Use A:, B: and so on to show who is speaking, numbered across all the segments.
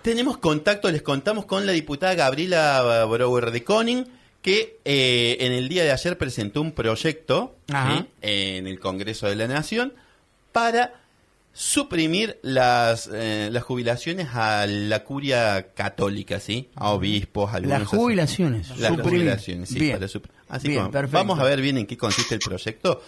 A: Tenemos contacto, les contamos con la diputada Gabriela Brouwer de Koning, que en el día de ayer presentó un proyecto en el Congreso de la Nación para suprimir las jubilaciones a la curia católica, ¿sí? A obispos, algunos.
B: Las jubilaciones.
A: Las jubilaciones, sí.
B: Bien.
A: Así
B: Bien,
A: que
B: perfecto.
A: vamos a ver bien en qué consiste el proyecto.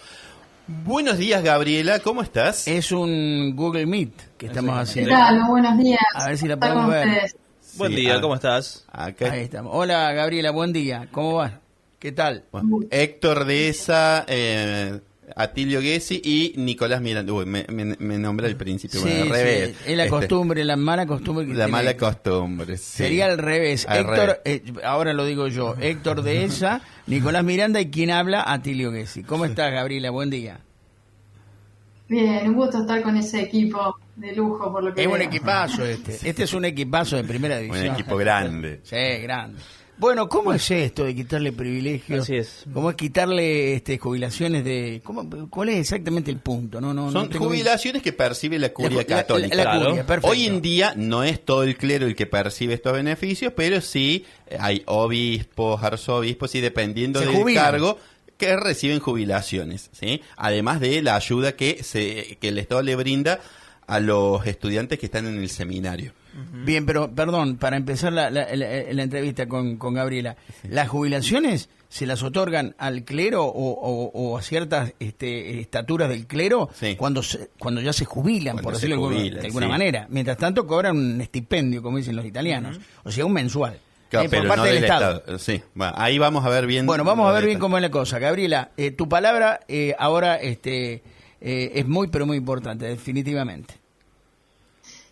A: Buenos días, Gabriela, ¿cómo estás?
B: Es un Google Meet que estamos haciendo.
C: ¿Qué tal? Buenos días.
B: A ver si la podemos ver.
D: Buen día, ¿cómo estás?
A: Acá.
B: Ahí estamos. Hola, Gabriela, buen día. ¿Cómo vas? ¿Qué tal?
A: Bueno, Héctor Dehesa, Atilio Gessi y Nicolás Miranda. Uy, me nombré al principio,
B: Sí,
A: bueno, al revés.
B: sí, es la costumbre, la mala costumbre que
A: La
B: tiene.
A: mala costumbre, sí.
B: Sería al revés.
A: Al
B: Héctor, ahora lo digo yo, Héctor Dehesa, Nicolás Miranda y quien habla, Atilio Gessi. ¿Cómo estás, Gabriela? Buen día.
C: Bien, un gusto estar con ese equipo de lujo, por lo que
B: Es un
C: veo.
B: equipazo este. Este es un equipazo de primera
A: Un
B: división.
A: equipo grande.
B: Sí, grande. Bueno, ¿cómo es esto de quitarle privilegios?
D: Así es.
B: ¿Cómo es quitarle jubilaciones de...? ¿Cuál es exactamente el punto?
A: Son jubilaciones que percibe la curia católica.
B: La
D: Claro.
B: curia, perfecto.
A: Hoy en día no es todo el clero el que percibe estos beneficios, pero sí hay obispos, arzobispos y dependiendo
B: Se
A: del
B: jubilan.
A: cargo que reciben jubilaciones, ¿sí? Además de la ayuda que el Estado le brinda a los estudiantes que están en el seminario.
B: Bien, pero perdón, para empezar la entrevista con Gabriela, ¿las jubilaciones se las otorgan al clero o a ciertas estaturas del clero
A: Sí.
B: cuando ya se jubilan,
A: Cuando
B: por
A: se
B: decirlo
A: jubilan,
B: de alguna
A: sí.
B: manera? Mientras tanto cobran un estipendio, como dicen los italianos, o sea, un mensual.
A: Claro,
B: por
A: pero
B: parte
A: no
B: del
A: del
B: Estado.
A: Sí, bueno, ahí vamos a ver bien.
B: Bueno, vamos a ver bien
A: cómo.
B: cómo es la cosa. Gabriela, tu palabra ahora es muy, pero muy importante, definitivamente.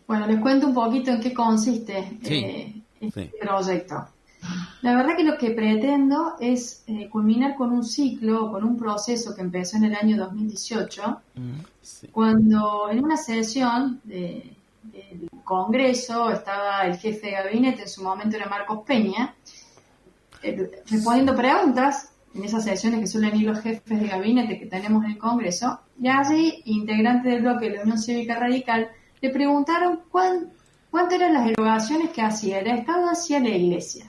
C: Bueno, les cuento un poquito en qué consiste
B: Sí.
C: este
A: Sí.
C: proyecto. La verdad que lo que pretendo es culminar con un ciclo, con un proceso que empezó en el año 2018,
A: Sí.
C: cuando en una sesión del Congreso estaba el jefe de gabinete, en su momento era Marcos Peña, respondiendo preguntas en esas sesiones que suelen ir los jefes de gabinete que tenemos en el Congreso, y allí, integrantes del bloque de la Unión Cívica Radical, le preguntaron cuánto eran las erogaciones que hacía el Estado hacia la Iglesia.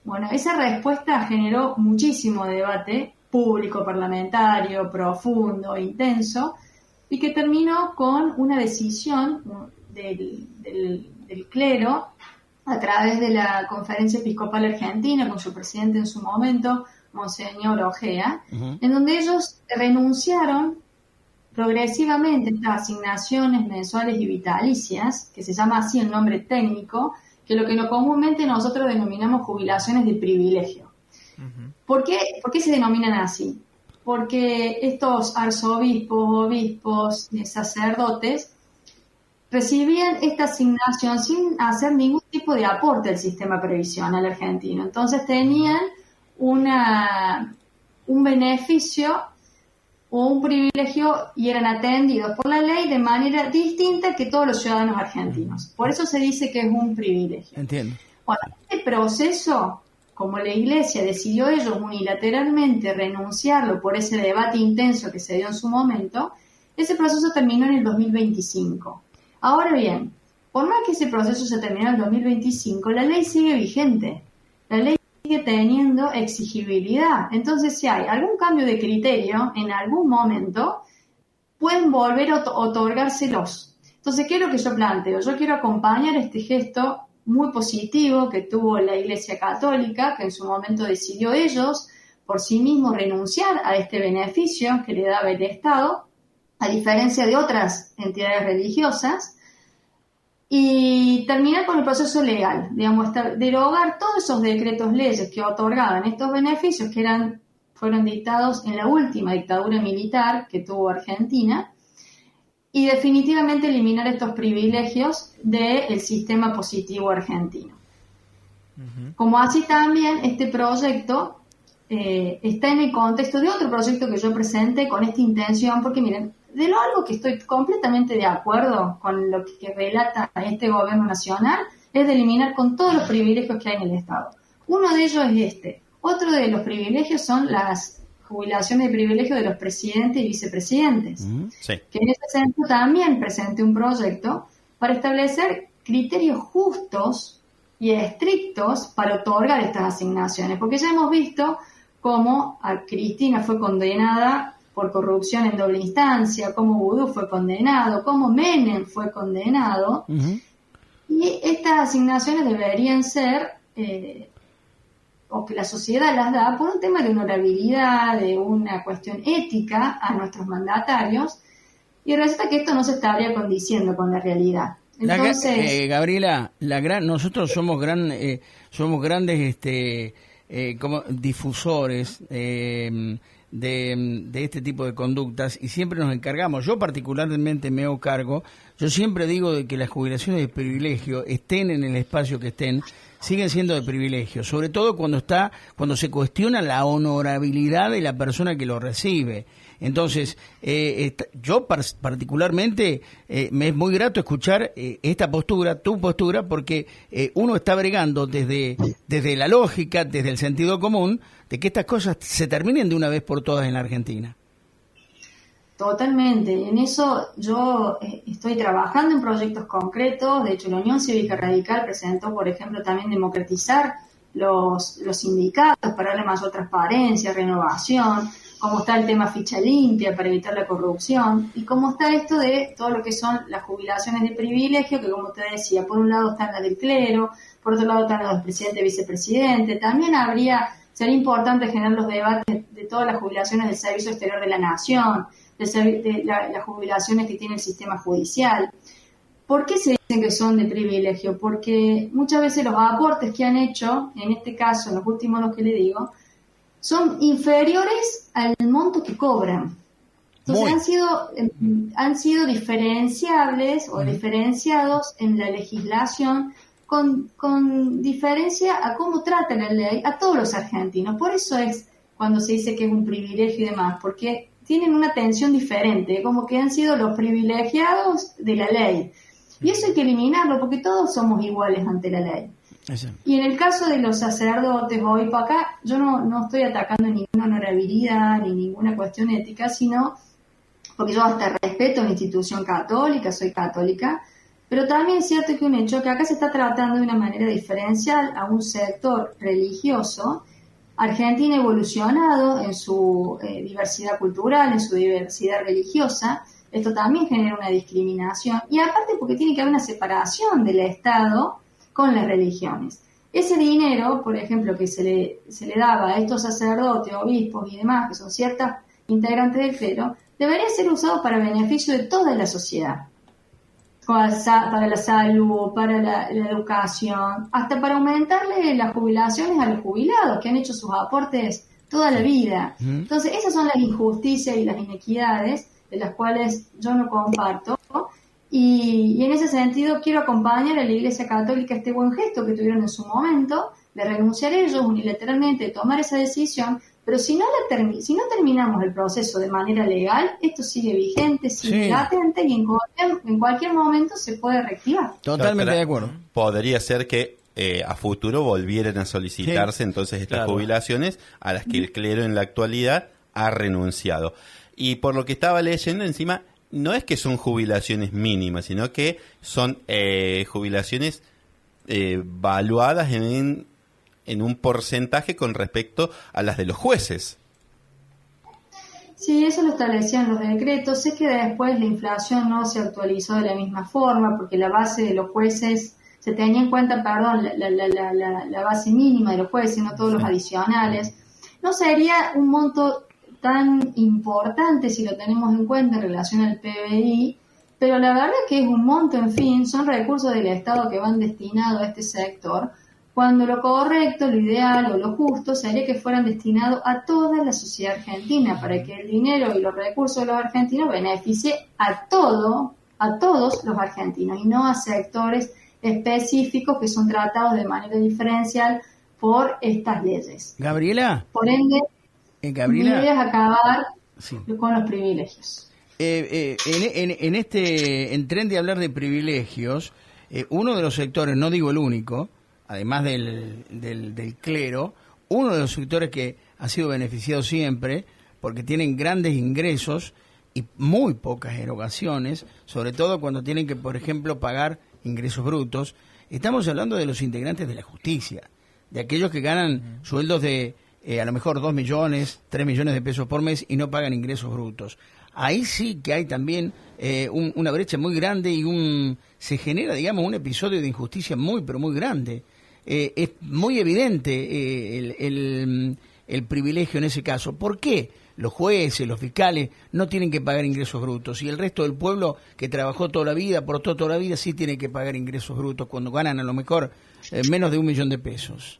C: Bueno, esa respuesta generó muchísimo debate público, parlamentario, profundo, intenso, y que terminó con una decisión del clero a través de la Conferencia Episcopal Argentina, con su presidente en su momento, Monseñor Ojea, en donde ellos renunciaron progresivamente estas asignaciones mensuales y vitalicias, que se llama así el nombre técnico, que lo que comúnmente nosotros denominamos jubilaciones de privilegio. ¿Por qué se denominan así? Porque estos arzobispos, obispos, sacerdotes recibían esta asignación sin hacer ningún tipo de aporte al sistema previsional argentino. Entonces tenían un beneficio o un privilegio y eran atendidos por la ley de manera distinta que todos los ciudadanos argentinos. Por eso se dice que es un privilegio.
B: Entiendo.
C: Bueno, este proceso, como la Iglesia decidió ellos unilateralmente renunciarlo por ese debate intenso que se dio en su momento, ese proceso terminó en el 2025. Ahora bien, por más que ese proceso se terminó en el 2025, la ley sigue vigente. La ley sigue teniendo exigibilidad. Entonces, si hay algún cambio de criterio en algún momento, pueden volver a otorgárselos. Entonces, ¿qué es lo que yo planteo? Yo quiero acompañar este gesto muy positivo que tuvo la Iglesia Católica, que en su momento decidió ellos por sí mismos renunciar a este beneficio que le daba el Estado, a diferencia de otras entidades religiosas, y terminar con el proceso legal, digamos, derogar todos esos decretos leyes que otorgaban estos beneficios que fueron dictados en la última dictadura militar que tuvo Argentina, y definitivamente eliminar estos privilegios del sistema positivo argentino. Como así también este proyecto está en el contexto de otro proyecto que yo presenté con esta intención, porque miren, algo que estoy completamente de acuerdo con lo que relata este gobierno nacional es de eliminar con todos los privilegios que hay en el Estado. Uno de ellos es este. Otro de los privilegios son las jubilaciones de privilegio de los presidentes y vicepresidentes.
A: Sí.
C: Que en ese sentido también presenté un proyecto para establecer criterios justos y estrictos para otorgar estas asignaciones, porque ya hemos visto cómo a Cristina fue condenada por corrupción en doble instancia, cómo Vudú fue condenado, cómo Menem fue condenado, y estas asignaciones deberían ser, o que la sociedad las da, por un tema de honorabilidad, de una cuestión ética a nuestros mandatarios, y resulta que esto no se estaría condiciendo con la realidad. Entonces,
B: Gabriela, nosotros somos grandes como difusores de este tipo de conductas y siempre nos encargamos. Yo particularmente me hago cargo. Yo siempre digo de que las jubilaciones de privilegio, estén en el espacio que estén, siguen siendo de privilegio, sobre todo cuando se cuestiona la honorabilidad de la persona que lo recibe. Entonces, yo particularmente me es muy grato escuchar esta postura, tu postura, porque uno está bregando desde la lógica, desde el sentido común, de que estas cosas se terminen de una vez por todas en la Argentina.
C: Totalmente. En eso yo estoy trabajando en proyectos concretos. De hecho, la Unión Cívica Radical presentó, por ejemplo, también democratizar los sindicatos para darle mayor transparencia, renovación, cómo está el tema ficha limpia para evitar la corrupción, y cómo está esto de todo lo que son las jubilaciones de privilegio, que como te decía, por un lado están las del clero, por otro lado están las del presidente y vicepresidente. También sería importante generar los debates de todas las jubilaciones del Servicio Exterior de la Nación, de las jubilaciones que tiene el sistema judicial. ¿Por qué se dicen que son de privilegio? Porque muchas veces los aportes que han hecho, en este caso, en los últimos los que le digo, son inferiores al monto que cobran. Entonces han sido diferenciables o diferenciados en la legislación con diferencia a cómo trata la ley a todos los argentinos. Por eso es cuando se dice que es un privilegio y demás, porque tienen una atención diferente, como que han sido los privilegiados de la ley. Y eso hay que eliminarlo, porque todos somos iguales ante la ley. Eso. Y en el caso de los sacerdotes, hoy para acá, yo no estoy atacando ninguna honorabilidad ni ninguna cuestión ética, sino porque yo hasta respeto la institución católica, soy católica, pero también es cierto que un hecho que acá se está tratando de una manera diferencial a un sector religioso. Argentina ha evolucionado en su diversidad cultural, en su diversidad religiosa. Esto también genera una discriminación, y aparte porque tiene que haber una separación del Estado con las religiones. Ese dinero, por ejemplo, que se le daba a estos sacerdotes, obispos y demás, que son ciertas integrantes del clero, debería ser usado para beneficio de toda la sociedad, para la salud, para la educación, hasta para aumentarle las jubilaciones a los jubilados que han hecho sus aportes toda la vida. Entonces, esas son las injusticias y las inequidades de las cuales yo no comparto, y en ese sentido quiero acompañar a la Iglesia Católica a este buen gesto que tuvieron en su momento, de renunciar ellos unilateralmente, de tomar esa decisión. Pero si no terminamos el proceso de manera legal, esto sigue vigente, sigue latente, y en cualquier momento se puede reactivar.
B: Totalmente de acuerdo.
A: Podría ser que a futuro volvieran a solicitarse entonces estas jubilaciones a las que el clero en la actualidad ha renunciado. Y por lo que estaba leyendo encima, no es que son jubilaciones mínimas, sino que son jubilaciones valuadas en un porcentaje con respecto a las de los jueces.
C: Sí, eso lo establecían los decretos. Sé que después la inflación no se actualizó de la misma forma, porque la base de los jueces, se tenía en cuenta, la base mínima de los jueces, no todos los adicionales. No sería un monto tan importante si lo tenemos en cuenta en relación al PBI, pero la verdad que es un monto, en fin, son recursos del Estado que van destinados a este sector, cuando lo correcto, lo ideal o lo justo sería que fueran destinados a toda la sociedad argentina, para que el dinero y los recursos de los argentinos beneficie a todos los argentinos, y no a sectores específicos que son tratados de manera diferencial por estas leyes.
B: Gabriela.
C: Por ende,
B: Gabriela,
C: mi idea es acabar con los privilegios.
B: En tren de hablar de privilegios, uno de los sectores, no digo el único, además del clero, uno de los sectores que ha sido beneficiado siempre, porque tienen grandes ingresos y muy pocas erogaciones, sobre todo cuando tienen que, por ejemplo, pagar ingresos brutos, estamos hablando de los integrantes de la justicia, de aquellos que ganan sueldos de a lo mejor 2 millones, 3 millones de pesos por mes y no pagan ingresos brutos. Ahí sí que hay también una brecha muy grande y se genera, digamos, un episodio de injusticia muy, pero muy grande. Es muy evidente el privilegio en ese caso. ¿Por qué los jueces, los fiscales no tienen que pagar ingresos brutos y el resto del pueblo que trabajó toda la vida, aportó toda la vida, sí tiene que pagar ingresos brutos cuando ganan a lo mejor menos de 1 millón de pesos?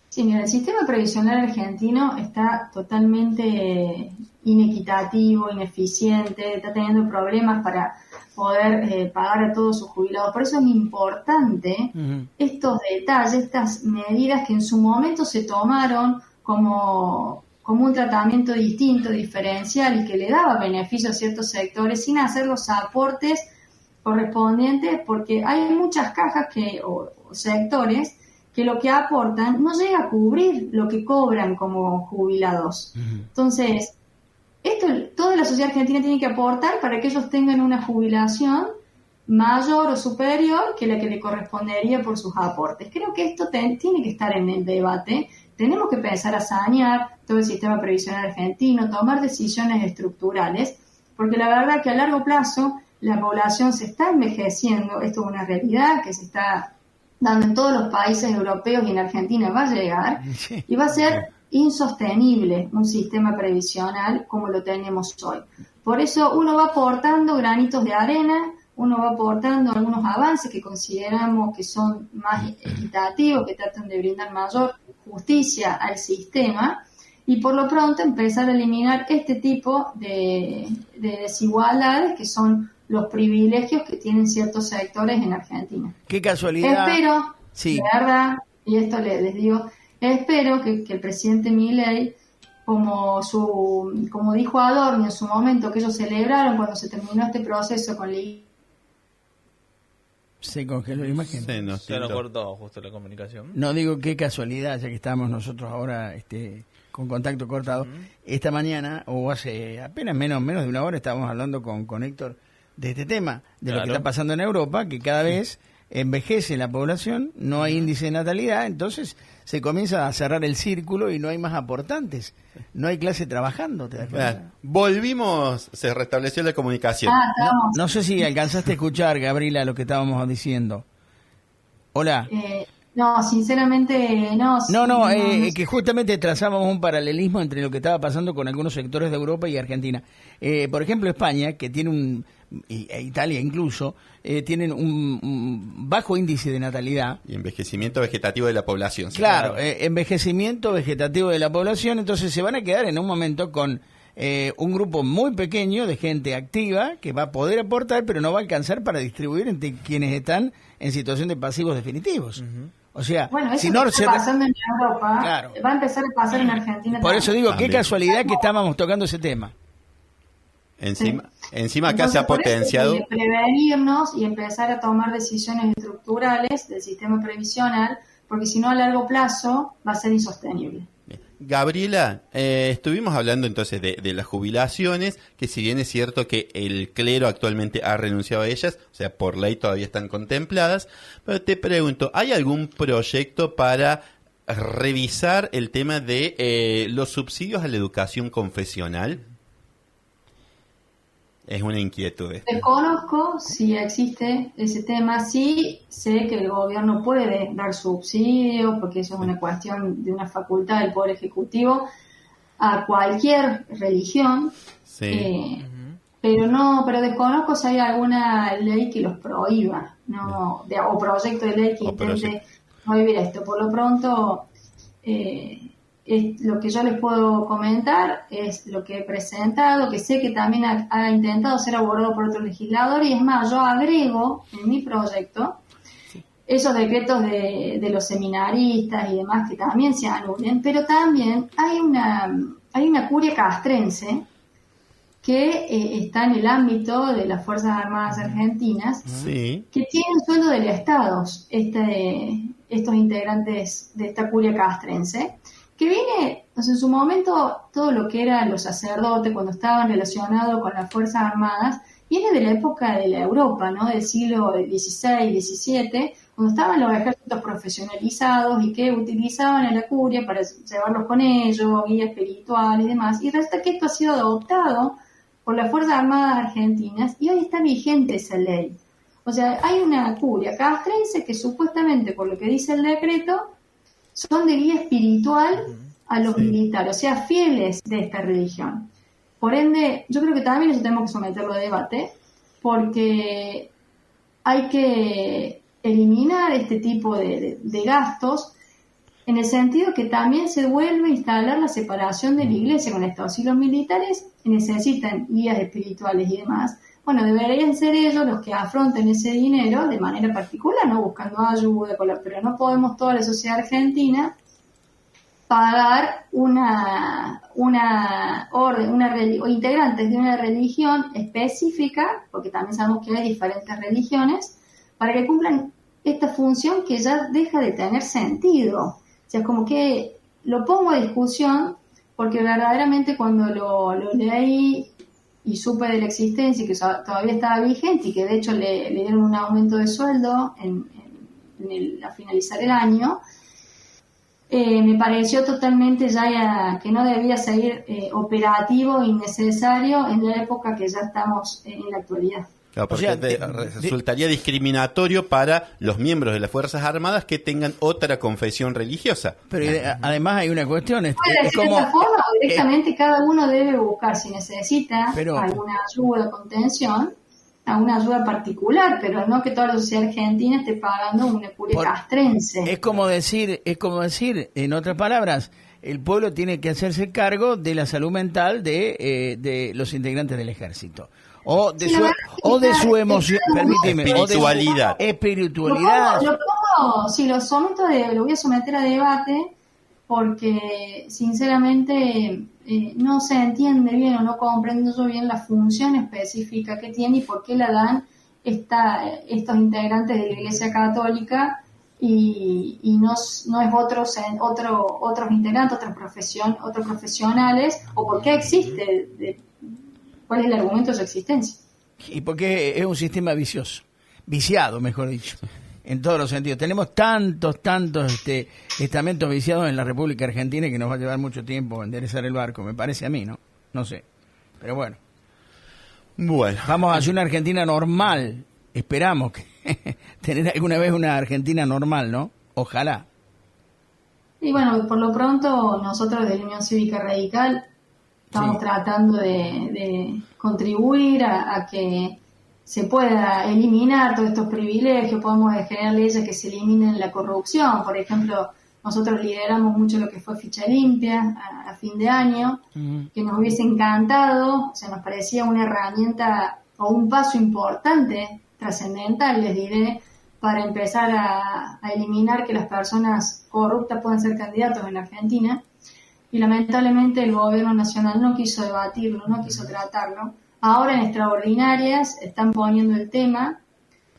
C: Sí, mira, el sistema previsional argentino está totalmente inequitativo, ineficiente, está teniendo problemas para poder pagar a todos sus jubilados. Por eso es importante estos detalles, estas medidas que en su momento se tomaron como un tratamiento distinto, diferencial y que le daba beneficio a ciertos sectores sin hacer los aportes correspondientes, porque hay muchas cajas o sectores que lo que aportan no llega a cubrir lo que cobran como jubilados. Entonces, toda la sociedad argentina tiene que aportar para que ellos tengan una jubilación mayor o superior que la que le correspondería por sus aportes. Creo que esto tiene que estar en el debate. Tenemos que pensar a sanear todo el sistema previsional argentino, tomar decisiones estructurales, porque la verdad que a largo plazo la población se está envejeciendo. Esto es una realidad que se está dando en todos los países europeos y en Argentina va a llegar, y va a ser insostenible un sistema previsional como lo tenemos hoy. Por eso uno va aportando granitos de arena, uno va aportando algunos avances que consideramos que son más equitativos, que tratan de brindar mayor justicia al sistema, y por lo pronto empezar a eliminar este tipo de desigualdades que son los privilegios que tienen ciertos sectores en Argentina.
B: Qué casualidad.
C: Espero,
B: sí,
C: de verdad, y esto les digo, espero que el presidente Milei, como dijo Adorno en su momento, que ellos celebraron cuando se terminó este proceso con la...
B: Se congeló la imagen.
D: Se nos cortó justo la comunicación.
B: No, digo qué casualidad, ya que estamos nosotros ahora con contacto cortado. Esta mañana, o hace apenas menos de una hora, estábamos hablando con Héctor de este tema, de lo que está pasando en Europa, que cada vez envejece la población, no hay índice de natalidad, entonces se comienza a cerrar el círculo y no hay más aportantes, no hay clase trabajando. ¿Te das cuenta?
A: Volvimos, se restableció la comunicación.
B: No sé si alcanzaste a escuchar, Gabriela, lo que estábamos diciendo. Hola.
C: No, sinceramente no.
B: No, que justamente trazábamos un paralelismo entre lo que estaba pasando con algunos sectores de Europa y Argentina. Por ejemplo, España, que tiene e Italia incluso, tienen un bajo índice de natalidad.
A: Y envejecimiento vegetativo de la población.
B: Claro, envejecimiento vegetativo de la población, entonces se van a quedar en un momento con un grupo muy pequeño de gente activa que va a poder aportar, pero no va a alcanzar para distribuir entre quienes están en situación de pasivos definitivos. O sea,
C: bueno, eso
B: si no
C: está pasando en Europa,
B: claro,
C: va a empezar a pasar en Argentina.
B: Por eso digo,
A: también.
B: Qué casualidad que estábamos tocando ese tema.
A: Encima
C: Entonces,
A: acá se ha potenciado.
C: Por eso, prevenirnos y empezar a tomar decisiones estructurales del sistema previsional, porque si no a largo plazo va a ser insostenible.
A: Gabriela, estuvimos hablando entonces de las jubilaciones, que si bien es cierto que el clero actualmente ha renunciado a ellas, o sea, por ley todavía están contempladas, pero te pregunto, ¿hay algún proyecto para revisar el tema de los subsidios a la educación confesional? Es una inquietud.
C: Desconozco si existe ese tema. Sí sé que el gobierno puede dar subsidios, porque eso es una cuestión de una facultad del Poder Ejecutivo, a cualquier religión.
A: Sí.
C: Pero desconozco si hay alguna ley que los prohíba, o proyecto de ley que intente prohibir esto. Por lo pronto, lo que yo les puedo comentar es lo que he presentado, que sé que también ha intentado ser abordado por otro legislador, y es más, yo agrego en mi proyecto esos decretos de los seminaristas y demás que también se anulen, pero también hay una curia castrense que está en el ámbito de las Fuerzas Armadas Argentinas,
A: sí,
C: que tienen sueldo del Estado, estos integrantes de esta curia castrense, que viene, en su momento, todo lo que eran los sacerdotes cuando estaban relacionados con las Fuerzas Armadas, viene de la época de la Europa, ¿no? Del siglo XVI, XVII, cuando estaban los ejércitos profesionalizados y que utilizaban a la curia para llevarlos con ellos, guía espiritual y demás. Y resulta que esto ha sido adoptado por las Fuerzas Armadas Argentinas y hoy está vigente esa ley. O sea, hay una curia castrense que supuestamente, por lo que dice el decreto, son de guía espiritual a los militares, o sea, fieles de esta religión. Por ende, yo creo que también eso tenemos que someterlo a debate, porque hay que eliminar este tipo de gastos, en el sentido que también se vuelve a instalar la separación de la iglesia con esto. Si los militares necesitan guías espirituales y demás, bueno, deberían ser ellos los que afronten ese dinero de manera particular, no buscando ayuda, pero no podemos toda la sociedad argentina pagar una orden, o integrantes de una religión específica, porque también sabemos que hay diferentes religiones, para que cumplan esta función que ya deja de tener sentido. O sea, como que lo pongo a discusión, porque verdaderamente cuando lo leí y supe de la existencia y que todavía estaba vigente y que de hecho le dieron un aumento de sueldo a finalizar el año, me pareció totalmente ya que no debía seguir operativo, innecesario en la época que ya estamos en la actualidad.
A: Claro, porque resultaría discriminatorio para los miembros de las Fuerzas Armadas que tengan otra confesión religiosa.
B: Pero además hay una cuestión.
C: Puede ser de esta forma, o directamente cada uno debe buscar, si necesita alguna ayuda, contención, alguna ayuda particular, pero no que toda la sociedad argentina esté pagando una curia castrense.
B: Es como decir, en otras palabras, el pueblo tiene que hacerse cargo de la salud mental de los integrantes del ejército. O de su emoción, permíteme,
A: espiritualidad.
C: Lo voy a someter a debate, porque sinceramente no se entiende bien o no comprendo yo bien la función específica que tiene y por qué la dan estos integrantes de la Iglesia Católica y no es otros integrantes, otros profesionales, o por qué existe, cuál es el argumento de su existencia.
B: Y porque es un sistema viciado, mejor dicho, en todos los sentidos. Tenemos tantos estamentos viciados en la República Argentina que nos va a llevar mucho tiempo enderezar el barco, me parece a mí, ¿no? No sé, pero bueno. Vamos a hacer una Argentina normal, esperamos tener alguna vez una Argentina normal, ¿no? Ojalá.
C: Y bueno, por lo pronto nosotros de la Unión Cívica Radical estamos tratando de contribuir a que se pueda eliminar todos estos privilegios. Podemos generar leyes que se eliminen la corrupción. Por ejemplo, nosotros lideramos mucho lo que fue Ficha Limpia a fin de año, que nos hubiese encantado, o sea, nos parecía una herramienta o un paso importante, trascendental, les diré, para empezar a eliminar que las personas corruptas puedan ser candidatos en la Argentina. Y lamentablemente el gobierno nacional no quiso debatirlo, no quiso tratarlo. Ahora en extraordinarias están poniendo el tema.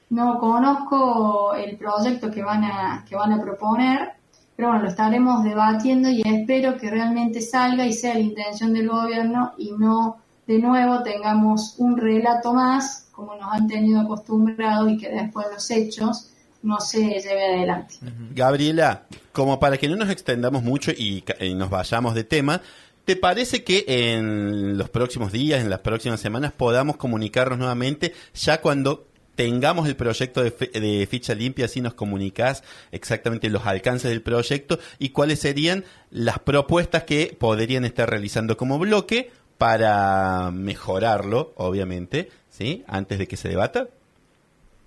C: No conozco el proyecto que van a proponer, pero bueno, lo estaremos debatiendo y espero que realmente salga y sea la intención del gobierno y no de nuevo tengamos un relato más, como nos han tenido acostumbrados, y que después los hechos no se lleve adelante.
A: Gabriela, como para que no nos extendamos mucho y nos vayamos de tema, ¿te parece que en los próximos días, en las próximas semanas, podamos comunicarnos nuevamente ya cuando tengamos el proyecto de Ficha Limpia? Así nos comunicás exactamente los alcances del proyecto y cuáles serían las propuestas que podrían estar realizando como bloque para mejorarlo, obviamente, ¿sí? Antes de que se debata.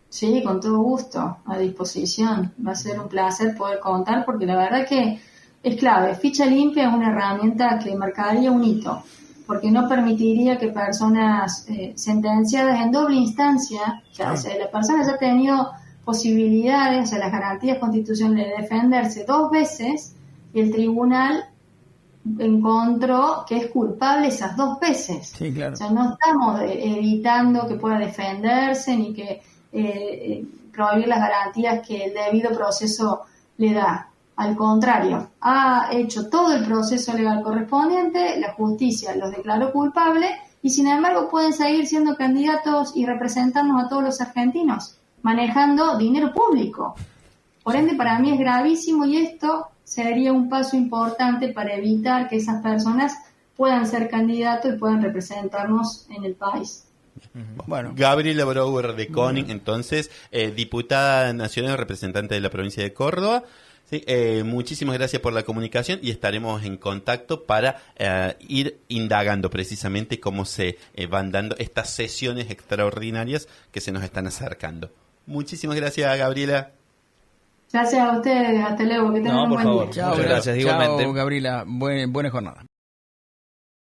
C: Sí, con todo gusto, a disposición. Va a ser un placer poder contar, porque la verdad que es clave. Ficha Limpia es una herramienta que marcaría un hito, porque no permitiría que personas sentenciadas en doble instancia, o sea, la persona ya ha tenido posibilidades, o sea, las garantías constitucionales de defenderse 2 veces, y el tribunal encontró que es culpable esas 2 veces.
B: Sí, claro.
C: O sea, no estamos evitando que pueda defenderse, ni que prohibir las garantías que el debido proceso le da. Al contrario, ha hecho todo el proceso legal correspondiente, la justicia los declaró culpables y sin embargo pueden seguir siendo candidatos y representarnos a todos los argentinos, manejando dinero público. Por ende, para mí es gravísimo y esto sería un paso importante para evitar que esas personas puedan ser candidatos y puedan representarnos en el país.
A: Bueno, Gabriela Brouwer de Koning, entonces, diputada nacional, representante de la provincia de Córdoba. Sí, muchísimas gracias por la comunicación y estaremos en contacto para ir indagando precisamente cómo se van dando estas sesiones extraordinarias que se nos están acercando. Muchísimas gracias, Gabriela.
C: Gracias a ustedes, hasta luego, que tengan un buen día.
B: Chao,
D: muchas gracias, igualmente.
B: Chao, Gabriela, buena jornada.